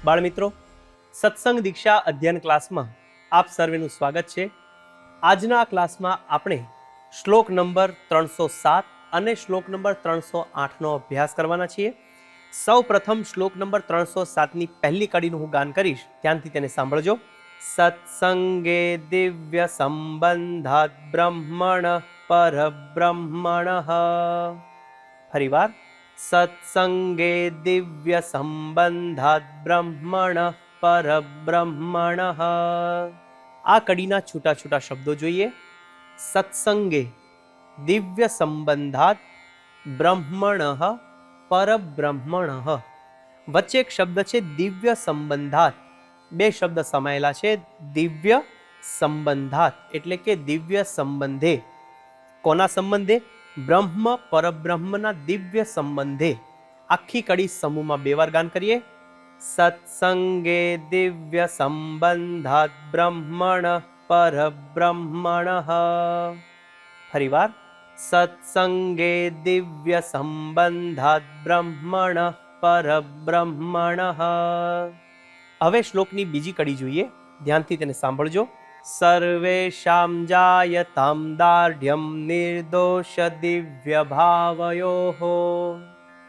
બાળમિત્રો, સત્સંગ દીક્ષા અધ્યયન ક્લાસમાં આપ સર્વેનું સ્વાગત છે. આજના ક્લાસમાં આપણે શ્લોક નંબર 307 અને શ્લોક નંબર 308નો અભ્યાસ કરવાના છીએ. સૌ પ્રથમ શ્લોક નંબર 307ની પહેલી કડીનું હું ગાન કરીશ, ધ્યાનથી તેને સાંભળજો. સત્સંગે દિવ્ય સંબંધાત બ્રહ્મણ પરબ્રહ્મણ. ફરીવાર. સત્સંગે દિવ્ય સંબંધાત બ્રહ્મણ પરબ્રહ્મણ. આ કડીના છૂટા છૂટા શબ્દો જોઈએ. સત્સંગે દિવ્ય સંબંધાત બ્રહ્મણ પરબ્રહ્મણ. વચ્ચે એક શબ્દ છે દિવ્ય સંબંધાત. બે શબ્દ સમાયેલા છે. દિવ્ય સંબંધાત એટલે કે દિવ્ય સંબંધે. કોના સંબંધે? બ્રહ્મ પરબ્રહ્મના દિવ્ય સંબંધે. આખી કડી સમૂહમાં બે વાર ગાન કરીએ. સત્સંગે દિવ્ય સંબંધાત બ્રહ્મણ પરબ્રહ્મણ. ફરીવાર. સત્સંગે દિવ્ય સંબંધાત બ્રહ્મણ પરબ્રહ્મણ. હવે શ્લોકની બીજી કડી જોઈએ, ધ્યાનથી તેને સાંભળજો. સર્વેષાં જાયતાં દાર્ઢ્યં નિર્દોષ દિવ્ય ભાવયોઃ.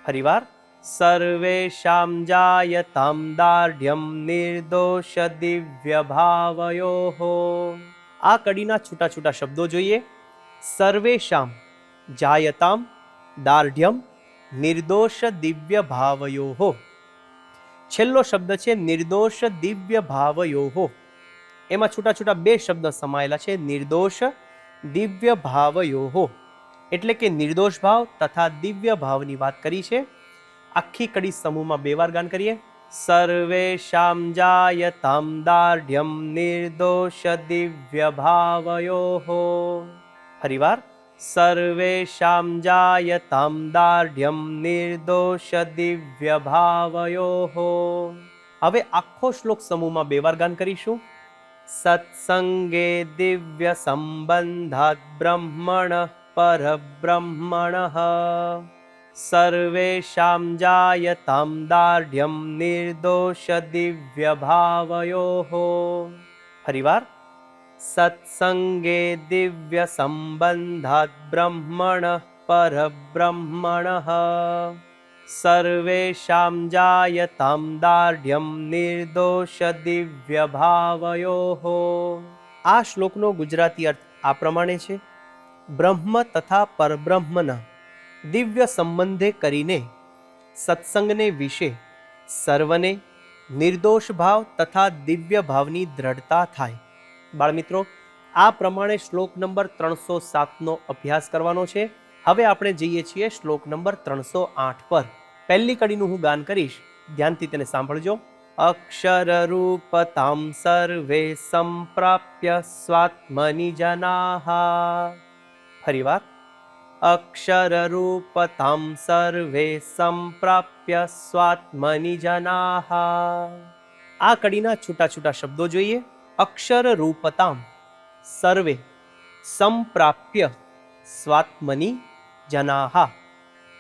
ફરીવાર. સર્વેષાં જાયતાં દાર્ઢ્યં નિર્દોષ દિવ્ય ભાવયોઃ. આ કડીના છૂટા છૂટા શબ્દો જોઈએ. સર્વેષાં જાયતાં દાર્ઢ્યં નિર્દોષ દિવ્ય ભાવયોઃ. છેલ્લો શબ્દ છે નિર્દોષ દિવ્ય ભાવયોઃ. એમાં છૂટા છૂટા બે શબ્દ સમાયેલા છે. નિર્દોષ દિવ્ય ભાવયોઃ એટલે કે નિર્દોષ ભાવ તથા દિવ્ય ભાવની વાત કરી છે. આખી કડી સમૂહમાં બે વાર ગાન કરીએ. સર્વેષાં જાયતાં દાર્ઢ્યં નિર્દોષ દિવ્ય ભાવયોઃ. ફરીવાર. સર્વેષાં જાયતાં દાર્ઢ્યં નિર્દોષ દિવ્ય ભાવયોઃ. હવે આખો શ્લોક સમૂહમાં બે વાર ગાન કરીશું. સત્સંગે દિવ્ય સંબંધાત બ્રહ્મણ પરબ્રહ્મણ. સર્વેષાં જાયતાં દાર્ઢ્યં નિર્દોષ દિવ્ય ભાવયોઃ. ફરીવાર. સત્સંગે દિવ્ય સંબંધાત બ્રહ્મણ પરબ્રહ્મણ. સર્વેષાં જાયતાં દાર્ઢ્યં નિર્દોષ દિવ્ય ભાવયોઃ. આ શ્લોકનો ગુજરાતી અર્થ આ પ્રમાણે છે. બ્રહ્મ તથા પરબ્રહ્મના દિવ્ય સંબંધે કરીને સત્સંગને વિશે સર્વને નિર્દોષ ભાવ તથા દિવ્ય ભાવની દ્રઢતા થાય. બાળમિત્રો, આ પ્રમાણે શ્લોક નંબર 307નો અભ્યાસ કરવાનો છે. હવે આપણે જઈએ છીએ શ્લોક નંબર 308 પર. પહેલી કડીનું હું ગાન કરીશ, ધ્યાનથી તેને સાંભળજો. અક્ષર રૂપતાં સર્વે સંપ્રાપ્ય સ્વાત્મનિ જનાઃ. ફરીવાર. અક્ષર રૂપતાં સર્વે સંપ્રાપ્ય સ્વાત્મનિ જનાઃ. આ કડીના છૂટા છૂટા શબ્દો જોઈએ. અક્ષર રૂપતાં સર્વે સંપ્રાપ્ય સ્વાત્મનિ જનાઃ.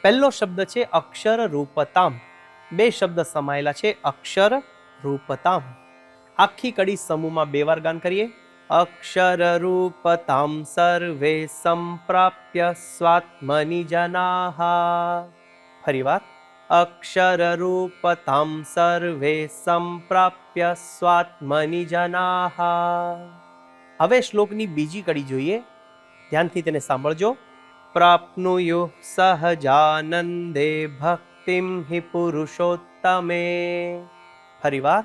પહેલો શબ્દ છે અક્ષર રૂપતામ. બે શબ્દ સમાયેલા છે. અક્ષર રૂપતામ. આખી કડી સમૂહમાં બે વાર ગાન કરીએ. અક્ષર રૂપતામ સર્વે સંપ્રાપ્ય સ્વાત્મનિ જનાઃ. ફરીવાર. અક્ષર રૂપતામ સર્વે સંપ્રાપ્ય સ્વાત્મનિ જનાઃ. હવે શ્લોકની બીજી કડી જોઈએ, ધ્યાનથી તેને સાંભળજો. પ્રાપ્નુયુઃ સહજાનંદે ભક્તિં હિ પુરુષોત્તમે. ફરીવાર.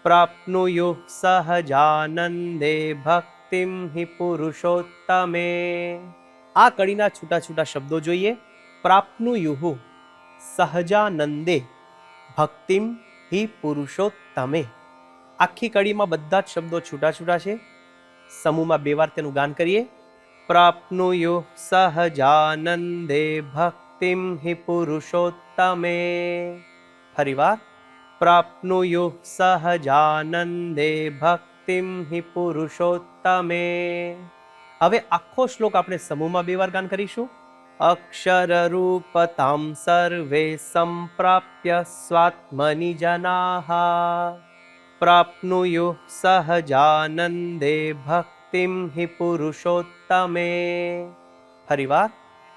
પ્રાપ્નુયુઃ સહજાનંદે ભક્તિં હિ પુરુષોત્તમે. આ કડીના છૂટા છૂટા શબ્દો જોઈએ. પ્રાપ્નુયુઃ સહજાનંદે ભક્તિમ હિ પુરુષોત્તમે. આખી કડીમાં બધા જ શબ્દો છૂટા છૂટા છે. સમૂહમાં બે વાર તેનું ગાન કરીએ. પ્રાપ્નુયુઃ સહજાનંદે ભક્તિમ હિ પુરુષોત્તમે. ફરીવાર. પ્રાપ્નુયુઃ સહજાનંદે ભક્તિમ હિ પુરુષોત્તમે. હવે આખો શ્લોક આપણે સમૂહમાં બે વાર ગાન કરીશું. અક્ષરરૂપતાં સર્વે સંપ્રાપ્ય સ્વાત્મનિ જનાઃ પ્રાપ્નુયુઃ સહજાનંદે ભક્તિં હિ પુરુષોત્તમે. ફરીવાર,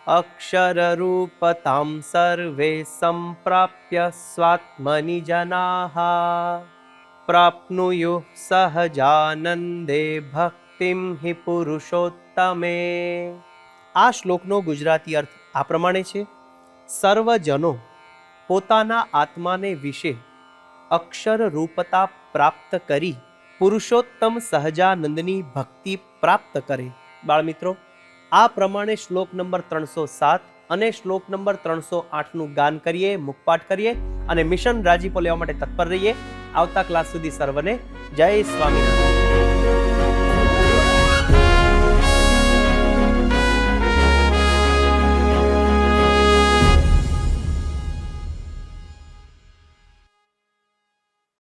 અક્ષરરૂપતાં સર્વે સંપ્રાપ્ય સ્વાત્મનિ જનાઃ પ્રાપ્નુયુઃ સહજાનંદે ભક્તિં હિ પુરુષોત્તમે. આ શ્લોકનો ગુજરાતી અર્થ આ પ્રમાણે છે: સર્વજનો પોતાના આત્માને વિશે અક્ષર રૂપતા પ્રાપ્ત કરી પુરુષોત્તમ સહજાનંદની ભક્તિ પ્રાપ્ત કરે. બાળમિત્રો, આ પ્રમાણે શ્લોક નંબર 307 અને શ્લોક નંબર 308નું ગાન કરીએ, મુખપાઠ કરીએ અને મિશન રાજીપો લેવા માટે તત્પર રહીએ. આવતા ક્લાસ સુધી સર્વને જય સ્વામિનારાયણ.